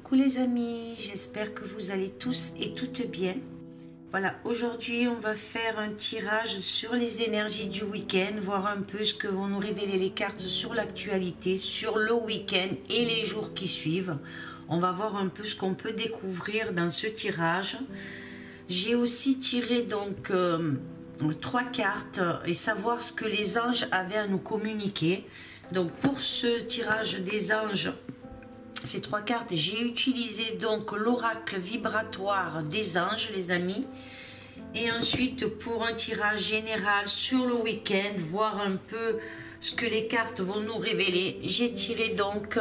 Coucou les amis, j'espère que vous allez tous et toutes bien. Voilà, aujourd'hui on va faire un tirage sur les énergies du week-end, voir un peu ce que vont nous révéler les cartes sur l'actualité, sur le week-end et les jours qui suivent. On va voir un peu ce qu'on peut découvrir dans ce tirage. J'ai aussi tiré donc 3 cartes et savoir ce que les anges avaient à nous communiquer. Donc pour ce tirage des anges, ces 3 cartes, j'ai utilisé donc l'oracle vibratoire des anges, les amis. Et ensuite, pour un tirage général sur le week-end, voir un peu ce que les cartes vont nous révéler, j'ai tiré donc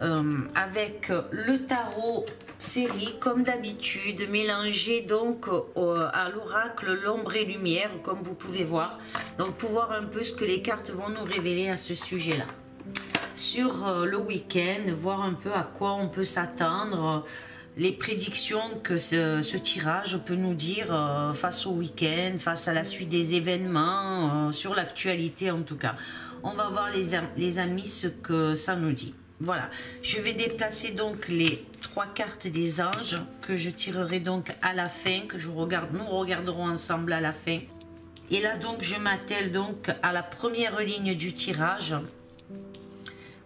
avec le tarot série, comme d'habitude, mélangé donc à l'oracle l'ombre et lumière, comme vous pouvez voir. Donc, pour voir un peu ce que les cartes vont nous révéler à ce sujet-là. Sur le week-end, voir un peu à quoi on peut s'attendre, les prédictions que ce tirage peut nous dire face au week-end, face à la suite des événements, sur l'actualité en tout cas. On va voir les amis ce que ça nous dit. Voilà, je vais déplacer donc les 3 cartes des anges que je tirerai donc à la fin, que nous regarderons ensemble à la fin. Et là donc je m'attelle donc à la première ligne du tirage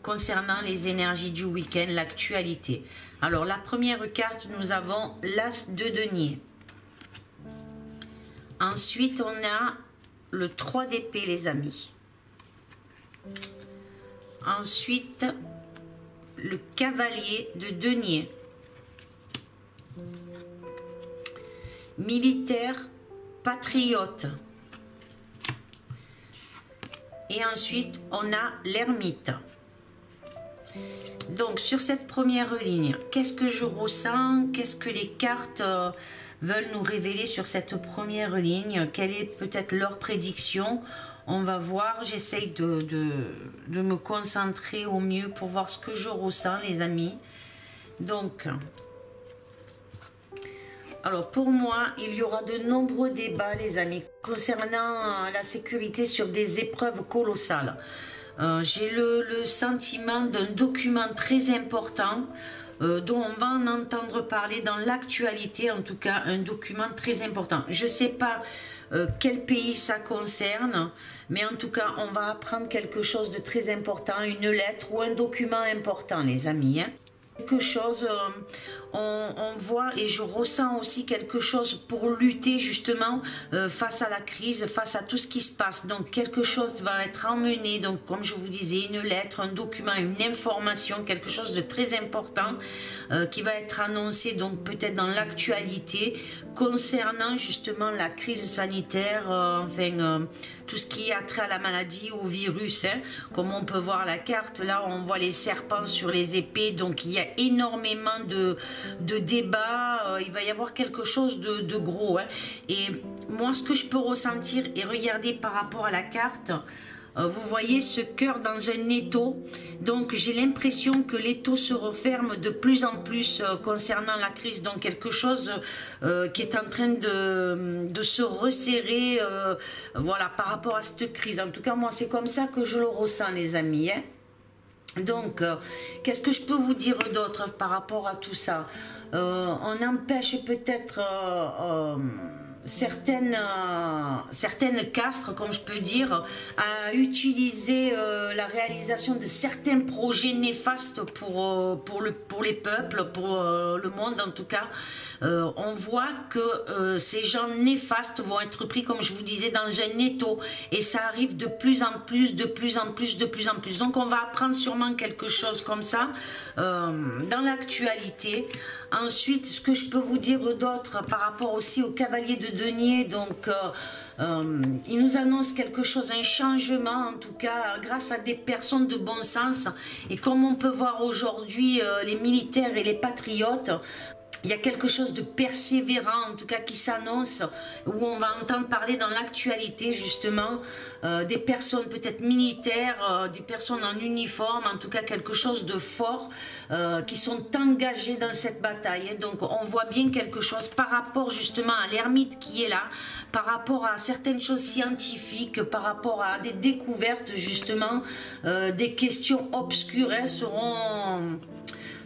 concernant les énergies du week-end, l'actualité. Alors la première carte, nous avons l'As de denier. Ensuite, on a le 3 d'épée, les amis. Ensuite, le cavalier de denier. Militaire, patriote. Et ensuite, on a l'ermite. Donc sur cette première ligne, qu'est-ce que je ressens? Qu'est-ce que les cartes veulent nous révéler sur cette première ligne? Quelle est peut-être leur prédiction? On va voir, j'essaye de me concentrer au mieux pour voir ce que je ressens, les amis. Donc, alors pour moi, il y aura de nombreux débats, les amis, concernant la sécurité sur des épreuves colossales. J'ai le sentiment d'un document très important dont on va en entendre parler dans l'actualité, en tout cas un document très important. Je ne sais pas quel pays ça concerne, mais en tout cas on va apprendre quelque chose de très important, une lettre ou un document important, les amis, hein. Quelque chose, on voit et je ressens aussi quelque chose pour lutter justement face à la crise, face à tout ce qui se passe. Donc quelque chose va être emmené, donc comme je vous disais, une lettre, un document, une information, quelque chose de très important qui va être annoncé donc peut-être dans l'actualité concernant justement la crise sanitaire, tout ce qui a trait à la maladie, au virus, hein. Comme on peut voir la carte, là on voit les serpents sur les épées, donc il y a énormément de débats, il va y avoir quelque chose de gros, hein. Et moi ce que je peux ressentir et regarder par rapport à la carte, vous voyez ce cœur dans un étau, donc j'ai l'impression que l'étau se referme de plus en plus concernant la crise, donc quelque chose qui est en train de se resserrer, voilà, par rapport à cette crise. En tout cas moi c'est comme ça que je le ressens, les amis, hein. Donc qu'est-ce que je peux vous dire d'autre par rapport à tout ça? On empêche peut-être certaines castres, comme je peux dire, à utiliser la réalisation de certains projets néfastes pour les peuples, pour le monde en tout cas. On voit que ces gens néfastes vont être pris, comme je vous disais, dans un étau, et ça arrive de plus en plus, de plus en plus, de plus en plus. Donc on va apprendre sûrement quelque chose comme ça dans l'actualité. Ensuite, ce que je peux vous dire d'autre par rapport aussi au cavalier de denier, donc il nous annonce quelque chose, un changement en tout cas grâce à des personnes de bon sens, et comme on peut voir aujourd'hui les militaires et les patriotes, il y a quelque chose de persévérant en tout cas qui s'annonce, où on va entendre parler dans l'actualité justement des personnes peut-être militaires, des personnes en uniforme, en tout cas quelque chose de fort qui sont engagés dans cette bataille. Donc on voit bien quelque chose par rapport justement à l'ermite qui est là, par rapport à certaines choses scientifiques, par rapport à des découvertes justement, des questions obscures seront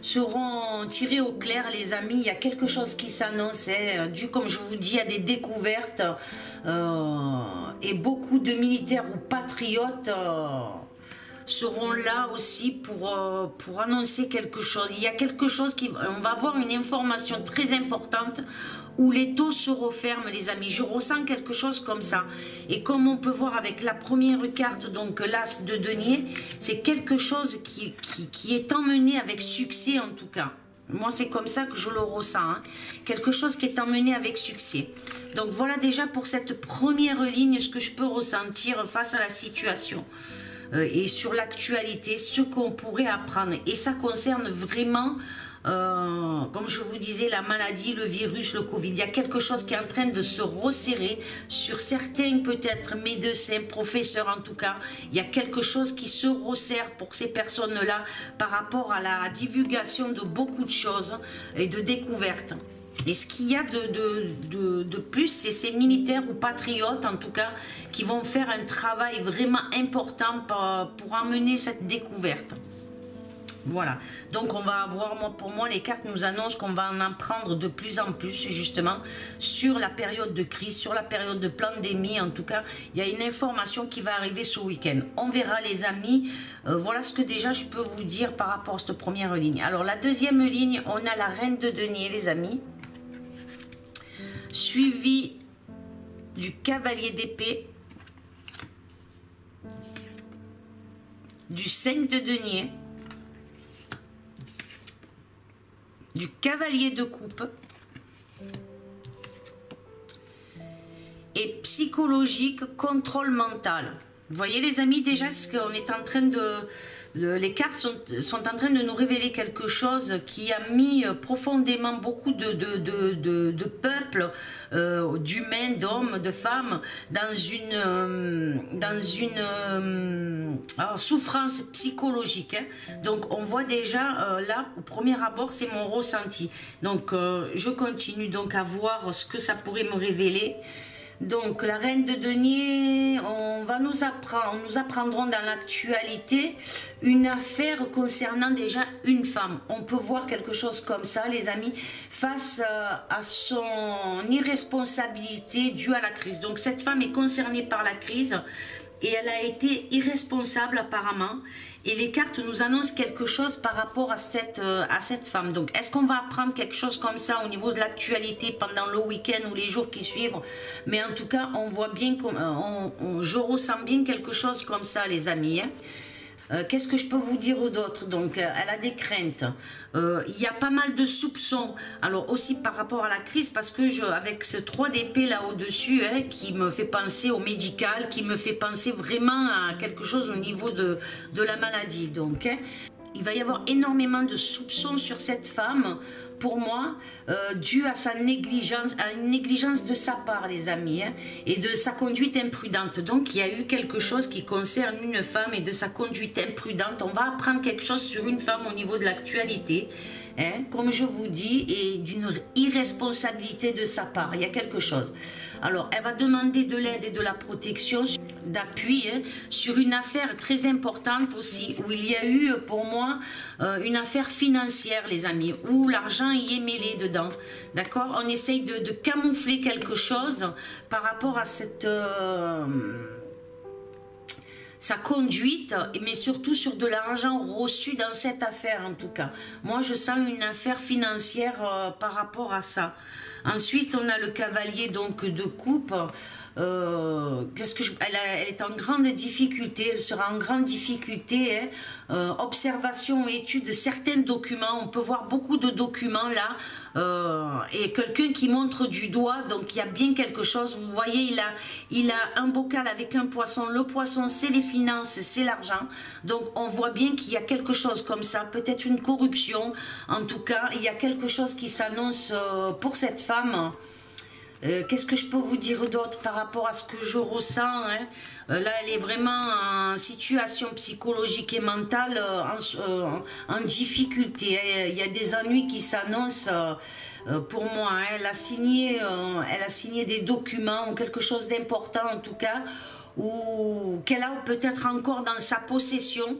seront tirés au clair, les amis. Il y a quelque chose qui s'annonce, hein, dû, comme je vous dis, à des découvertes. Et beaucoup de militaires ou patriotes seront là aussi pour annoncer quelque chose. Il y a quelque chose on va avoir une information très importante où les taux se referment, les amis. Je ressens quelque chose comme ça. Et comme on peut voir avec la première carte, donc l'As de denier, c'est quelque chose qui est emmené avec succès en tout cas. Moi, c'est comme ça que je le ressens. Hein. Quelque chose qui est emmené avec succès. Donc voilà déjà pour cette première ligne ce que je peux ressentir face à la situation. Et sur l'actualité, ce qu'on pourrait apprendre. Et ça concerne vraiment, comme je vous disais, la maladie, le virus, le Covid. Il y a quelque chose qui est en train de se resserrer sur certains peut-être médecins, professeurs en tout cas. Il y a quelque chose qui se resserre pour ces personnes-là par rapport à la divulgation de beaucoup de choses et de découvertes. Et ce qu'il y a de plus, c'est ces militaires ou patriotes, en tout cas, qui vont faire un travail vraiment important pour amener cette découverte. Voilà. Donc, on va avoir, pour moi, les cartes nous annoncent qu'on va en apprendre de plus en plus, justement, sur la période de crise, sur la période de pandémie. En tout cas, il y a une information qui va arriver ce week-end. On verra, les amis. Voilà ce que déjà je peux vous dire par rapport à cette première ligne. Alors, la deuxième ligne, on a la reine de denier, les amis. Suivi du cavalier d'épée, du 5 de denier, du cavalier de coupe et psychologique, contrôle mental. Vous voyez les amis, déjà ce qu'on est en train les cartes sont en train de nous révéler quelque chose qui a mis profondément beaucoup de peuples, d'humains, d'hommes, de femmes, dans une souffrance psychologique. Hein. Donc on voit déjà là, au premier abord, c'est mon ressenti. Donc je continue donc à voir ce que ça pourrait me révéler. Donc la reine de denier, nous apprendrons dans l'actualité une affaire concernant déjà une femme. On peut voir quelque chose comme ça, les amis, face à son irresponsabilité due à la crise. Donc cette femme est concernée par la crise et elle a été irresponsable apparemment. Et les cartes nous annoncent quelque chose par rapport à cette femme. Donc, est-ce qu'on va apprendre quelque chose comme ça au niveau de l'actualité pendant le week-end ou les jours qui suivent? Mais en tout cas, on voit bien, je ressens bien quelque chose comme ça, les amis. Hein. Qu'est-ce que je peux vous dire d'autre? Donc, elle a des craintes. Il y a pas mal de soupçons. Alors, aussi par rapport à la crise, parce que avec ce 3 d'épée là au-dessus, hein, qui me fait penser au médical, qui me fait penser vraiment à quelque chose au niveau de la maladie. Donc, hein, il va y avoir énormément de soupçons sur cette femme, pour moi, dû à sa négligence, à une négligence de sa part, les amis, hein, et de sa conduite imprudente. Donc, il y a eu quelque chose qui concerne une femme et de sa conduite imprudente. On va apprendre quelque chose sur une femme au niveau de l'actualité, hein, comme je vous dis, et d'une irresponsabilité de sa part. Il y a quelque chose. Alors, elle va demander de l'aide et de la protection, d'appui, hein, sur une affaire très importante aussi, où il y a eu, pour moi, une affaire financière, les amis, où l'argent y est mêlé dedans. D'accord? On essaye de camoufler quelque chose par rapport à sa conduite, mais surtout sur de l'argent reçu dans cette affaire en tout cas. Moi je sens une affaire financière par rapport à ça. Ensuite on a le cavalier donc de coupe. Elle est en grande difficulté, elle sera en grande difficulté, hein. Observation et étude de certains documents, on peut voir beaucoup de documents là, et quelqu'un qui montre du doigt, donc il y a bien quelque chose. Vous voyez, il a un bocal avec un poisson, le poisson c'est les finances, c'est l'argent, donc on voit bien qu'il y a quelque chose comme ça, peut-être une corruption, en tout cas il y a quelque chose qui s'annonce pour cette femme. Qu'est-ce que je peux vous dire d'autre par rapport à ce que je ressens, hein? Là, elle est vraiment en situation psychologique et mentale en difficulté. Hein. Il y a des ennuis qui s'annoncent pour moi. Hein. Elle a signé des documents ou quelque chose d'important en tout cas, ou qu'elle a peut-être encore dans sa possession.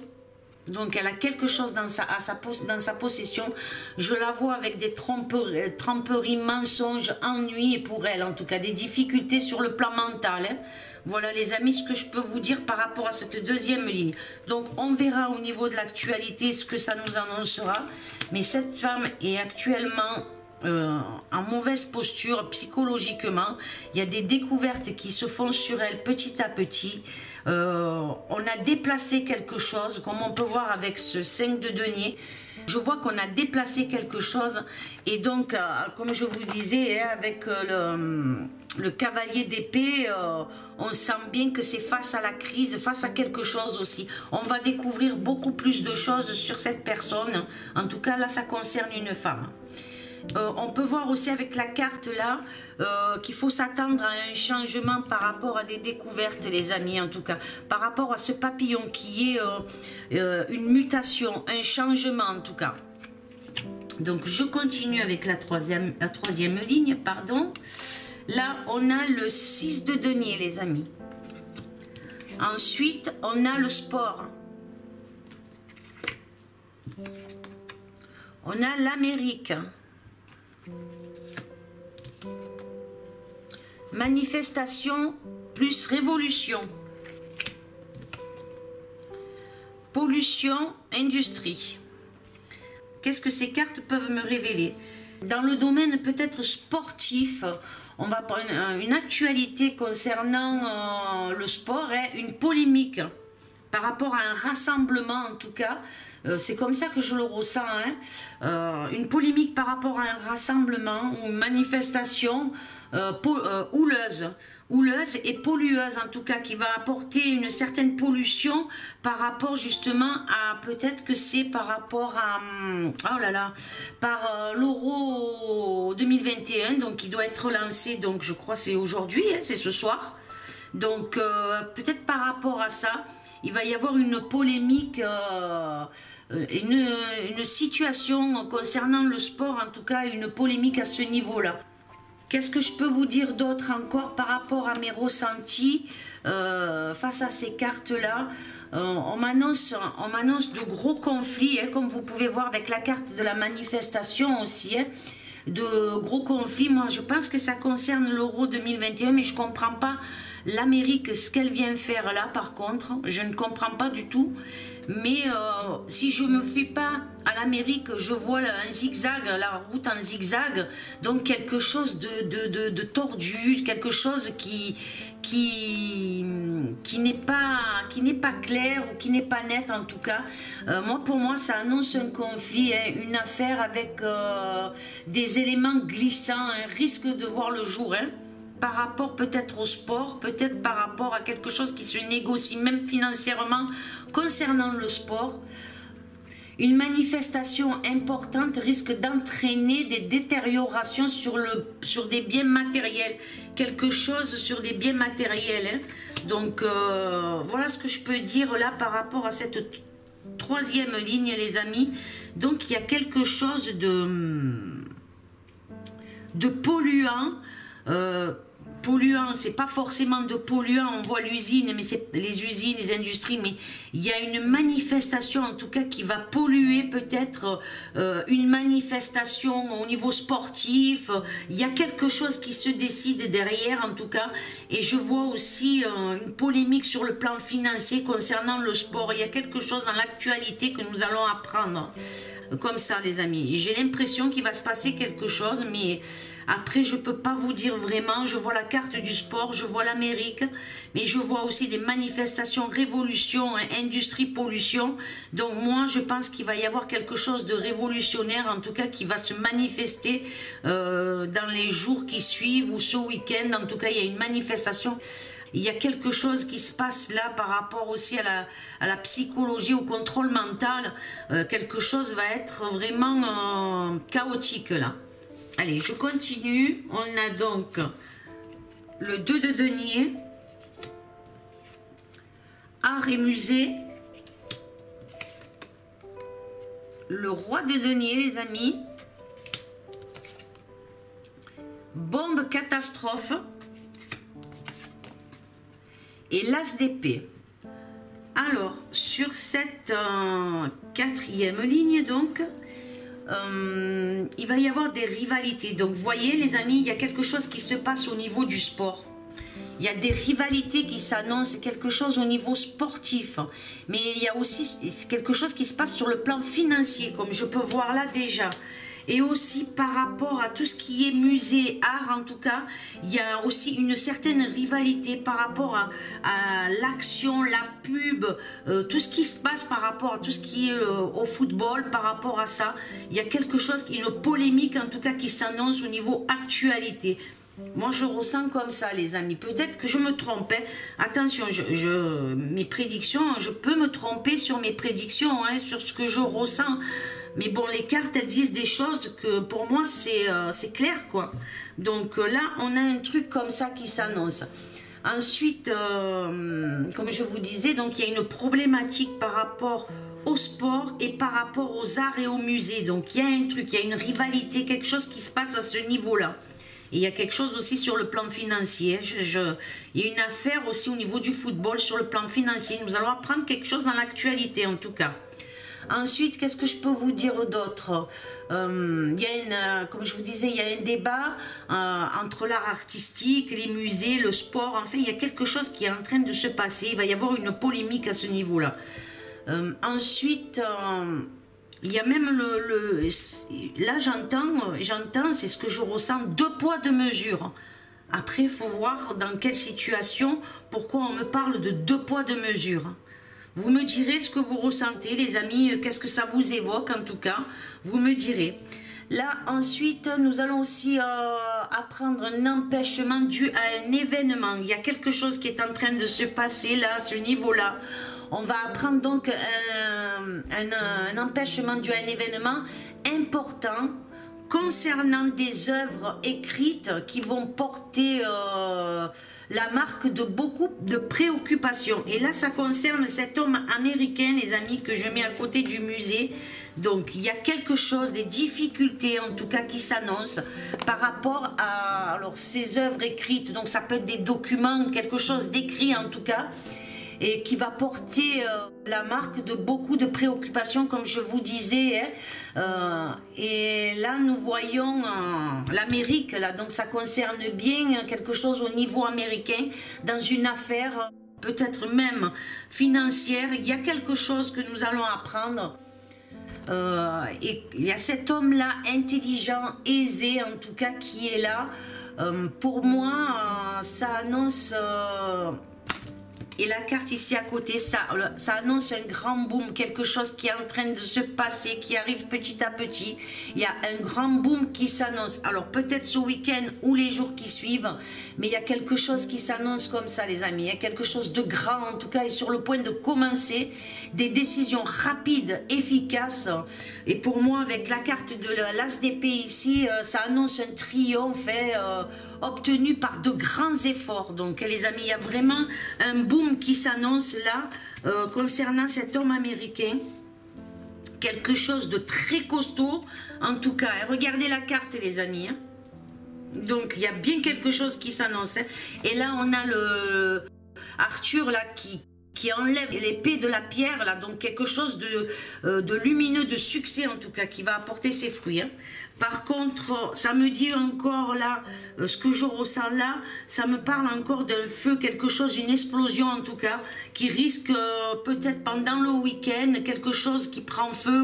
Donc elle a quelque chose dans sa possession. Je la vois avec des tromperies, mensonges, ennuis, et pour elle en tout cas des difficultés sur le plan mental. Hein. Voilà les amis ce que je peux vous dire par rapport à cette deuxième ligne. Donc on verra au niveau de l'actualité ce que ça nous annoncera. Mais cette femme est actuellement en mauvaise posture psychologiquement. Il y a des découvertes qui se font sur elle petit à petit. On a déplacé quelque chose, comme on peut voir avec ce 5 de denier. Je vois qu'on a déplacé quelque chose. Et donc, comme je vous disais, hein, avec le cavalier d'épée, on sent bien que c'est face à la crise, face à quelque chose aussi. On va découvrir beaucoup plus de choses sur cette personne. En tout cas, là, ça concerne une femme. On peut voir aussi avec la carte là qu'il faut s'attendre à un changement par rapport à des découvertes les amis, en tout cas par rapport à ce papillon qui est une mutation, un changement en tout cas. Donc je continue avec la troisième ligne, pardon. Là on a le 6 de denier les amis. Ensuite on a le sport. On a l'Amérique. Manifestation plus révolution. Pollution, industrie. Qu'est-ce que ces cartes peuvent me révéler? Dans le domaine peut-être sportif, on va prendre une actualité concernant le sport, hein, une polémique par rapport à un rassemblement en tout cas. C'est comme ça que je le ressens, hein. Une polémique par rapport à un rassemblement ou une manifestation houleuse et pollueuse en tout cas, qui va apporter une certaine pollution par rapport justement à, peut-être que c'est par rapport à, oh là là, par l'Euro 2021, donc qui doit être lancé, donc je crois c'est aujourd'hui, hein, c'est ce soir, donc peut-être par rapport à ça, il va y avoir une polémique, une situation concernant le sport, en tout cas une polémique à ce niveau-là. Qu'est-ce que je peux vous dire d'autre encore par rapport à mes ressentis face à ces cartes-là? On m'annonce de gros conflits, hein, comme vous pouvez voir avec la carte de la manifestation aussi, hein, de gros conflits. Moi, je pense que ça concerne l'Euro 2021, mais je ne comprends pas l'Amérique, ce qu'elle vient faire là, par contre. Je ne comprends pas du tout. Mais si je ne me fie pas à l'Amérique, je vois un zigzag, la route en zigzag, donc quelque chose de tordu, quelque chose qui n'est pas clair ou qui n'est pas net en tout cas. Pour moi, ça annonce un conflit, hein, une affaire avec des éléments glissants, un risque de voir le jour, hein, par rapport peut-être au sport, peut-être par rapport à quelque chose qui se négocie même financièrement concernant le sport. Une manifestation importante risque d'entraîner des détériorations sur des biens matériels. Quelque chose sur des biens matériels. Hein. Donc, voilà ce que je peux dire là par rapport à cette troisième ligne, les amis. Donc, il y a quelque chose de polluant. Polluant, c'est pas forcément de polluant, on voit l'usine, mais c'est les usines, les industries, mais il y a une manifestation en tout cas qui va polluer peut-être une manifestation au niveau sportif. Il y a quelque chose qui se décide derrière en tout cas, et je vois aussi une polémique sur le plan financier concernant le sport. Il y a quelque chose dans l'actualité que nous allons apprendre comme ça les amis. J'ai l'impression qu'il va se passer quelque chose, mais après je peux pas vous dire vraiment. Je vois la carte du sport, je vois l'Amérique, mais je vois aussi des manifestations, révolution, industrie, pollution. Donc moi je pense qu'il va y avoir quelque chose de révolutionnaire en tout cas qui va se manifester dans les jours qui suivent ou ce week-end. En tout cas il y a une manifestation. Il y a quelque chose qui se passe là par rapport aussi à la psychologie, au contrôle mental. Quelque chose va être vraiment chaotique là. Allez, je continue. On a donc le 2 de denier, art et musée, le roi de denier, les amis, bombe catastrophe et l'as d'épée. Alors, sur cette quatrième ligne, donc, il va y avoir des rivalités. Donc, vous voyez, les amis, il y a quelque chose qui se passe au niveau du sport. Il y a des rivalités qui s'annoncent, quelque chose au niveau sportif. Mais il y a aussi quelque chose qui se passe sur le plan financier, comme je peux voir là déjà. Et aussi par rapport à tout ce qui est musée, art en tout cas, il y a aussi une certaine rivalité par rapport à l'action, la pub, tout ce qui se passe par rapport à tout ce qui est au football, par rapport à ça. Il y a quelque chose, une polémique en tout cas qui s'annonce au niveau actualité. Moi, je ressens comme ça, les amis. Peut-être que je me trompe. Hein. Attention, mes prédictions, je peux me tromper sur mes prédictions, hein, sur ce que je ressens. Mais bon, les cartes, elles disent des choses que pour moi, c'est clair, quoi. Donc là, on a un truc comme ça qui s'annonce. Ensuite, comme je vous disais, donc il y a une problématique par rapport au sport et par rapport aux arts et aux musées. Donc il y a un truc, il y a une rivalité, quelque chose qui se passe à ce niveau-là. Et il y a quelque chose aussi sur le plan financier. Il y a une affaire aussi au niveau du football sur le plan financier. Nous allons apprendre quelque chose dans l'actualité en tout cas. Ensuite, qu'est-ce que je peux vous dire d'autre? Comme je vous disais, il y a un débat entre l'art artistique, les musées, le sport. Enfin, il y a quelque chose qui est en train de se passer. Il va y avoir une polémique à ce niveau-là. Ensuite... il y a même là j'entends, c'est ce que je ressens, 2 poids 2 mesures. Après, il faut voir dans quelle situation, pourquoi on me parle de 2 poids 2 mesures. Vous me direz ce que vous ressentez, les amis, qu'est-ce que ça vous évoque en tout cas, vous me direz. Là, ensuite, nous allons aussi apprendre un empêchement dû à un événement. Il y a quelque chose qui est en train de se passer là, à ce niveau-là. On va apprendre donc un empêchement dû à un événement important concernant des œuvres écrites qui vont porter la marque de beaucoup de préoccupations. Et là, ça concerne cet homme américain, les amis, que je mets à côté du musée. Donc, il y a quelque chose, des difficultés en tout cas qui s'annoncent par rapport à ces œuvres écrites. Donc, ça peut être des documents, quelque chose d'écrit en tout cas, et qui va porter la marque de beaucoup de préoccupations, comme je vous disais. Hein. Et là, nous voyons l'Amérique, là, donc ça concerne bien quelque chose au niveau américain, dans une affaire peut-être même financière. Il y a quelque chose que nous allons apprendre. Et il y a cet homme-là, intelligent, aisé, en tout cas, qui est là. Pour moi, ça annonce... Et la carte ici à côté, ça annonce un grand boom, quelque chose qui est en train de se passer, qui arrive petit à petit. Il y a un grand boom qui s'annonce. Alors peut-être ce week-end ou les jours qui suivent, mais il y a quelque chose qui s'annonce comme ça, les amis. Il y a quelque chose de grand, en tout cas, est sur le point de commencer. Des décisions rapides, efficaces. Et pour moi, avec la carte de l'As d'épée ici, ça annonce un triomphe obtenu par de grands efforts. Donc les amis, il y a vraiment un boom qui s'annonce là concernant cet homme américain. Quelque chose de très costaud en tout cas. Regardez la carte, les amis. Hein. Donc il y a bien quelque chose qui s'annonce. Hein. Et là, on a le Arthur là qui enlève l'épée de la pierre, là, donc quelque chose de lumineux, de succès en tout cas, qui va apporter ses fruits. Hein. Par contre, ça me dit encore là, ce que je ressens là, ça me parle encore d'un feu, quelque chose, une explosion en tout cas, qui risque peut-être pendant le week-end, quelque chose qui prend feu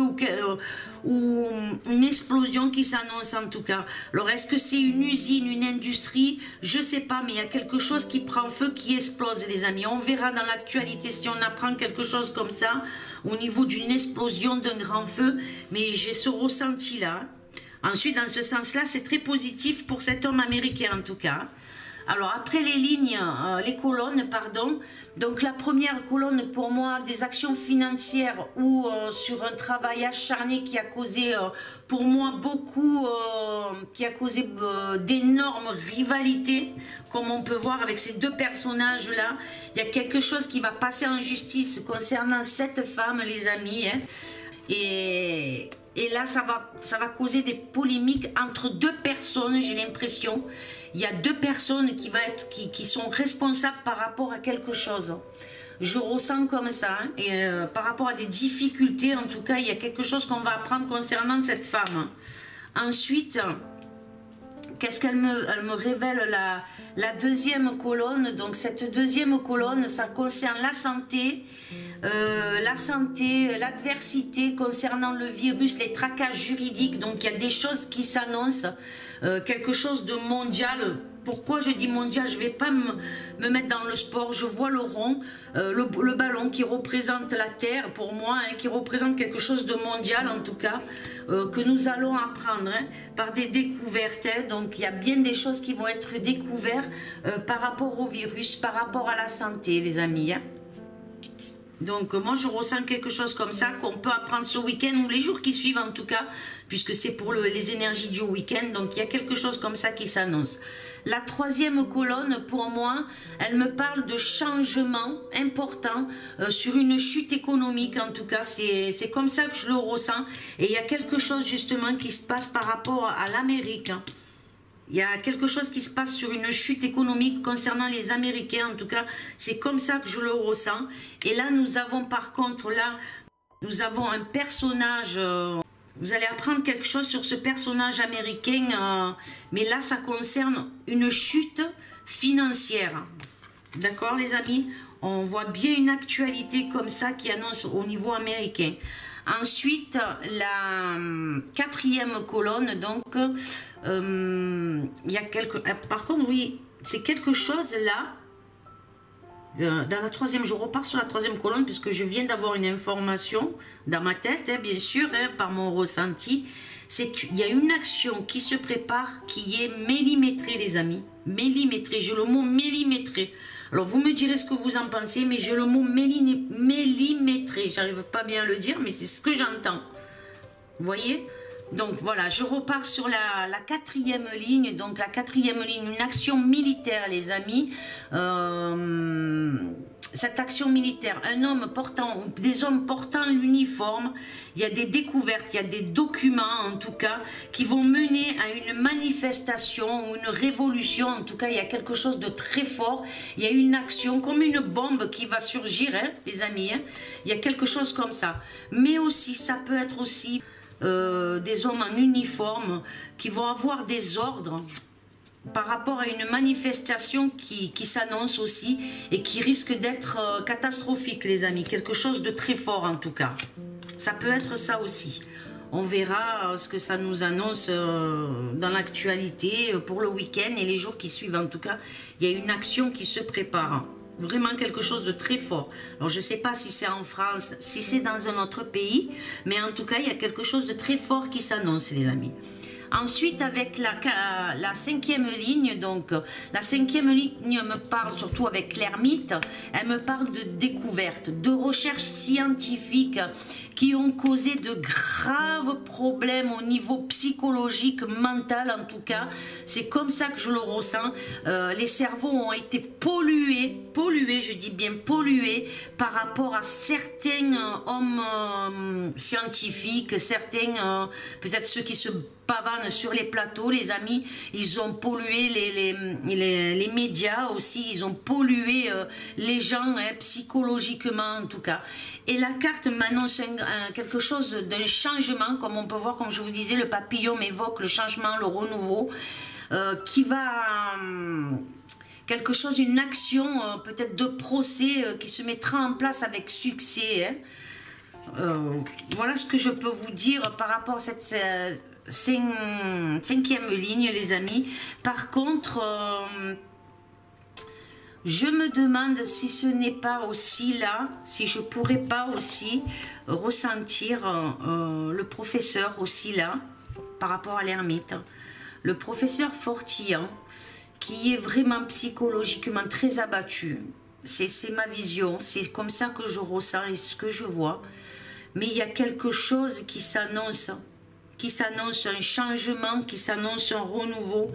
ou une explosion qui s'annonce en tout cas. Alors est-ce que c'est une usine, une industrie? Je sais pas, mais il y a quelque chose qui prend feu, qui explose, les amis. On verra dans l'actualité si on apprend quelque chose comme ça, au niveau d'une explosion, d'un grand feu, mais j'ai ce ressenti là. Ensuite, dans ce sens-là, c'est très positif pour cet homme américain en tout cas. Alors, après les lignes, les colonnes, pardon. Donc, la première colonne, pour moi, des actions financières ou sur un travail acharné qui a causé, pour moi, beaucoup, qui a causé d'énormes rivalités, comme on peut voir avec ces deux personnages-là. Il y a quelque chose qui va passer en justice concernant cette femme, les amis. Hein. Et là, ça va causer des polémiques entre deux personnes, j'ai l'impression. Il y a deux personnes qui sont responsables par rapport à quelque chose. je ressens comme ça. Hein. Et par rapport à des difficultés, en tout cas, il y a quelque chose qu'on va apprendre concernant cette femme. Ensuite, qu'est-ce qu'elle me révèle la deuxième colonne? Donc cette deuxième colonne, ça concerne la santé, l'adversité concernant le virus, les tracages juridiques. Donc il y a des choses qui s'annoncent, quelque chose de mondial. Pourquoi je dis mondial? Je ne vais pas me mettre dans le sport. Je vois le rond, le ballon qui représente la Terre pour moi, hein, qui représente quelque chose de mondial en tout cas, que nous allons apprendre hein, par des découvertes. Hein. Donc il y a bien des choses qui vont être découvertes par rapport au virus, par rapport à la santé les amis. Hein. Donc moi je ressens quelque chose comme ça qu'on peut apprendre ce week-end ou les jours qui suivent en tout cas, puisque c'est pour les énergies du week-end. Donc il y a quelque chose comme ça qui s'annonce. La troisième colonne pour moi, elle me parle de changements importants sur une chute économique en tout cas. C'est comme ça que je le ressens. Et il y a quelque chose justement qui se passe par rapport à l'Amérique. Hein. Il y a quelque chose qui se passe sur une chute économique concernant les Américains. En tout cas, c'est comme ça que je le ressens. Et là, nous avons par contre, nous avons un personnage... vous allez apprendre quelque chose sur ce personnage américain. Mais là, ça concerne une chute financière. D'accord, les amis? On voit bien une actualité comme ça qui annonce au niveau américain. Ensuite, la quatrième colonne, donc, il y a par contre, oui, c'est quelque chose là, dans la troisième, je repars sur la troisième colonne, puisque je viens d'avoir une information dans ma tête, hein, bien sûr, hein, par mon ressenti. Il y a une action qui se prépare, qui est millimétrée, les amis. Millimétrée, j'ai le mot millimétré. Alors, vous me direz ce que vous en pensez, mais j'ai le mot millimétré. J'arrive pas bien à le dire, mais c'est ce que j'entends. Vous voyez? Donc, voilà, je repars sur la quatrième ligne. Donc, la quatrième ligne, une action militaire, les amis. Cette action militaire, des hommes portant l'uniforme, il y a des découvertes, il y a des documents en tout cas qui vont mener à une manifestation ou une révolution. En tout cas, il y a quelque chose de très fort. Il y a une action comme une bombe qui va surgir, hein, les amis. Hein. Il y a quelque chose comme ça. Mais aussi, ça peut être aussi des hommes en uniforme qui vont avoir des ordres par rapport à une manifestation qui s'annonce aussi et qui risque d'être catastrophique, les amis. Quelque chose de très fort en tout cas. Ça peut être ça aussi. On verra ce que ça nous annonce dans l'actualité pour le week-end et les jours qui suivent. En tout cas, il y a une action qui se prépare. Vraiment quelque chose de très fort. Alors, je ne sais pas si c'est en France, si c'est dans un autre pays, mais en tout cas, il y a quelque chose de très fort qui s'annonce, les amis. Ensuite, avec la cinquième ligne, donc la cinquième ligne me parle surtout avec l'ermite, elle me parle de découvertes, de recherches scientifiques qui ont causé de graves problèmes au niveau psychologique, mental en tout cas. C'est comme ça que je le ressens. Les cerveaux ont été pollués, je dis bien pollués, par rapport à certains hommes scientifiques, certains, peut-être ceux qui se pavanent sur les plateaux, les amis, ils ont pollué les médias aussi, ils ont pollué les gens hein, psychologiquement en tout cas. Et la carte m'annonce quelque chose d'un changement, comme on peut voir, comme je vous disais, le papillon m'évoque le changement, le renouveau, qui va... quelque chose, une action peut-être de procès qui se mettra en place avec succès. Hein. Voilà ce que je peux vous dire par rapport à cette... cinquième ligne, les amis. Par contre, je me demande si ce n'est pas aussi là, si je pourrais pas aussi ressentir le professeur aussi là, par rapport à l'ermite. Le professeur Fortillan, qui est vraiment psychologiquement très abattu. C'est ma vision, c'est comme ça que je ressens et ce que je vois. Mais il y a quelque chose qui s'annonce un changement, qui s'annonce un renouveau.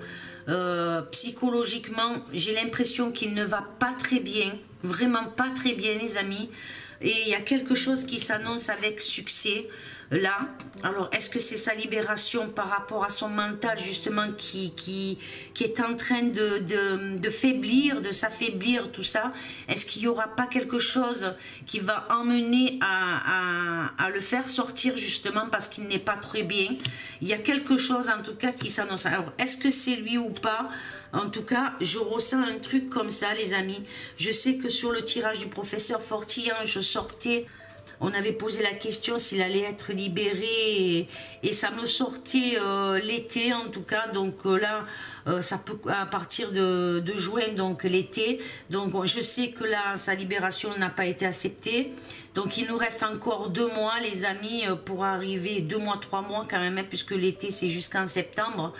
Psychologiquement, j'ai l'impression qu'il ne va pas très bien, vraiment pas très bien les amis. et il y a quelque chose qui s'annonce avec succès là. Alors, est-ce que c'est sa libération par rapport à son mental, justement, qui est en train de faiblir, de s'affaiblir, tout ça? Est-ce qu'il n'y aura pas quelque chose qui va emmener à le faire sortir, justement, parce qu'il n'est pas très bien? Il y a quelque chose, en tout cas, qui s'annonce. Alors, est-ce que c'est lui ou pas? En tout cas, je ressens un truc comme ça, les amis. Je sais que sur le tirage du professeur Fortillan, je sortais... On avait posé la question s'il allait être libéré et ça me sortait l'été en tout cas. Donc là, ça peut à partir de juin, donc l'été. Donc je sais que là, sa libération n'a pas été acceptée. Donc il nous reste encore 2 mois, les amis, pour arriver, 2 mois, 3 mois quand même, hein, puisque l'été c'est jusqu'en septembre.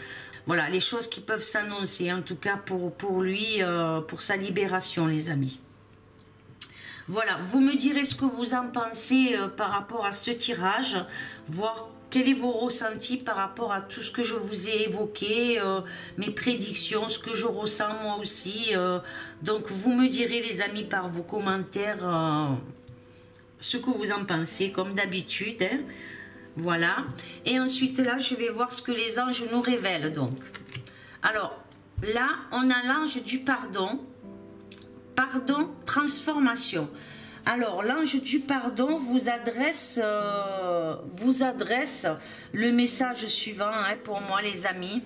Voilà, les choses qui peuvent s'annoncer, en tout cas pour lui, pour sa libération, les amis. Voilà, vous me direz ce que vous en pensez par rapport à ce tirage, voir quels sont vos ressentis par rapport à tout ce que je vous ai évoqué, mes prédictions, ce que je ressens moi aussi. Donc vous me direz, les amis, par vos commentaires, ce que vous en pensez, comme d'habitude. Hein. Voilà. Et ensuite là, je vais voir ce que les anges nous révèlent. Donc, alors là, on a l'ange du pardon. Pardon, transformation. Alors, l'ange du pardon vous adresse le message suivant, hein, pour moi, les amis.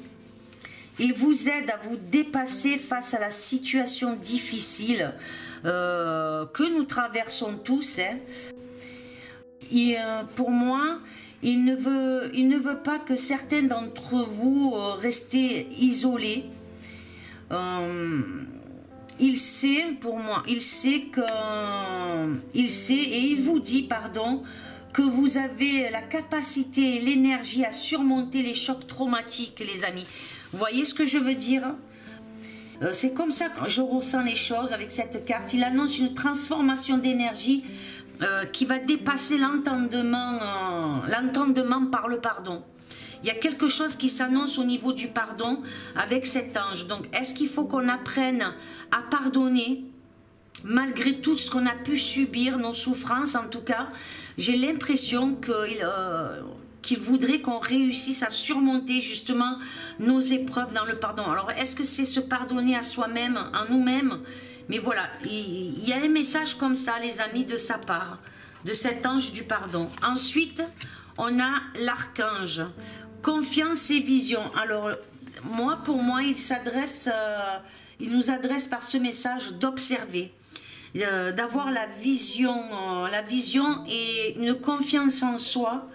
Il vous aide à vous dépasser face à la situation difficile que nous traversons tous. Hein. Et, pour moi, il ne veut pas que certains d'entre vous restent isolés. Il sait, pour moi, il sait et il vous dit, pardon, que vous avez la capacité et l'énergie à surmonter les chocs traumatiques, les amis. Vous voyez ce que je veux dire? C'est comme ça que je ressens les choses avec cette carte. Il annonce une transformation d'énergie qui va dépasser l'entendement par le pardon. Il y a quelque chose qui s'annonce au niveau du pardon avec cet ange. Donc, est-ce qu'il faut qu'on apprenne à pardonner malgré tout ce qu'on a pu subir, nos souffrances en tout cas? J'ai l'impression qu'il voudrait qu'on réussisse à surmonter justement nos épreuves dans le pardon. Alors, est-ce que c'est se pardonner à soi-même, en nous-mêmes? Mais voilà, il y a un message comme ça, les amis, de sa part, de cet ange du pardon. Ensuite, on a l'archange. Confiance et vision. Alors, pour moi, il nous adresse par ce message d'observer, d'avoir la vision et une confiance en soi.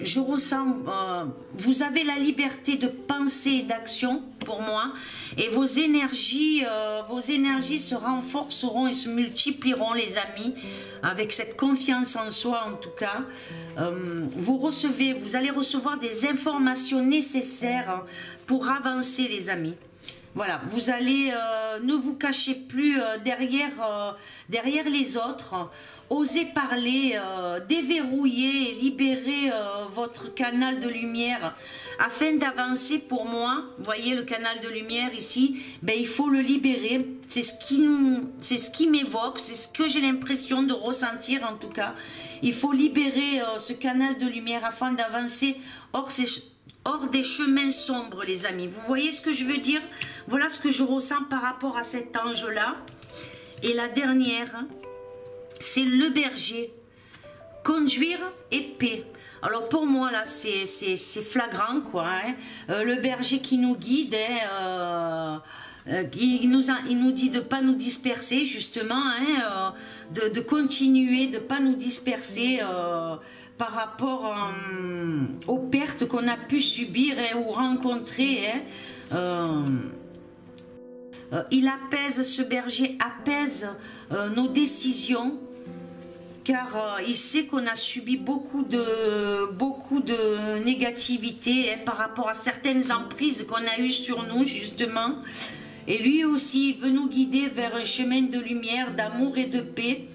Je ressens, vous avez la liberté de penser et d'action pour moi, et vos énergies se renforceront et se multiplieront, les amis, avec cette confiance en soi en tout cas. Vous allez recevoir des informations nécessaires pour avancer, les amis. Voilà, vous allez ne vous cachez plus derrière les autres. Osez parler, déverrouiller et libérer votre canal de lumière afin d'avancer. Pour moi, vous voyez le canal de lumière ici, ben, il faut le libérer. C'est ce qui m'évoque, c'est ce que j'ai l'impression de ressentir en tout cas. Il faut libérer ce canal de lumière afin d'avancer hors des chemins sombres, les amis. Vous voyez ce que je veux dire? Voilà ce que je ressens par rapport à cet ange-là. Et la dernière, c'est le berger. Conduire et paix. Alors pour moi là c'est flagrant quoi. Hein. Le berger qui nous guide, hein, il nous dit de ne pas nous disperser justement, hein, de continuer, de ne pas nous disperser par rapport aux pertes qu'on a pu subir, hein, ou rencontrer. Hein. Il apaise, ce berger apaise nos décisions, car il sait qu'on a subi beaucoup de négativité, hein, par rapport à certaines emprises qu'on a eues sur nous justement. Et lui aussi il veut nous guider vers un chemin de lumière, d'amour et de paix,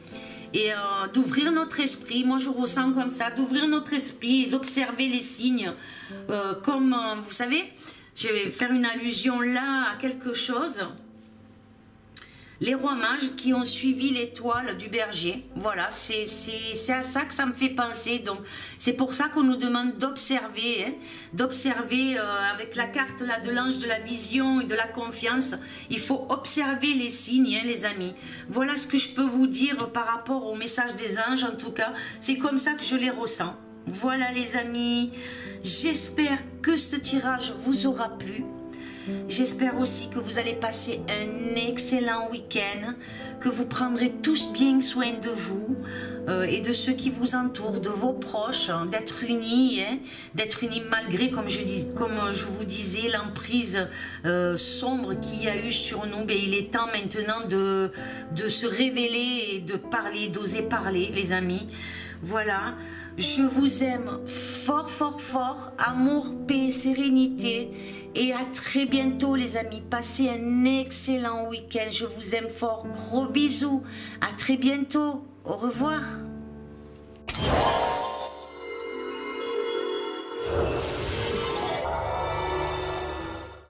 et d'ouvrir notre esprit. Moi je ressens comme ça, d'ouvrir notre esprit et d'observer les signes, comme vous savez, je vais faire une allusion là à quelque chose. les rois mages qui ont suivi l'étoile du berger. Voilà, c'est à ça que ça me fait penser. Donc, c'est pour ça qu'on nous demande d'observer, hein, d'observer avec la carte là, de l'ange de la vision et de la confiance. Il faut observer les signes, hein, les amis. Voilà ce que je peux vous dire par rapport au message des anges, en tout cas. C'est comme ça que je les ressens. Voilà, les amis. J'espère que ce tirage vous aura plu. J'espère aussi que vous allez passer un excellent week-end, que vous prendrez tous bien soin de vous et de ceux qui vous entourent, de vos proches, hein, d'être unis, hein, d'être unis malgré, comme je vous disais, l'emprise sombre qu'il y a eu sur nous. Mais il est temps maintenant de se révéler et de parler, d'oser parler, les amis. Voilà. Je vous aime fort, fort, fort. Amour, paix, sérénité. Et à très bientôt, les amis. Passez un excellent week-end. Je vous aime fort. Gros bisous. À très bientôt. Au revoir.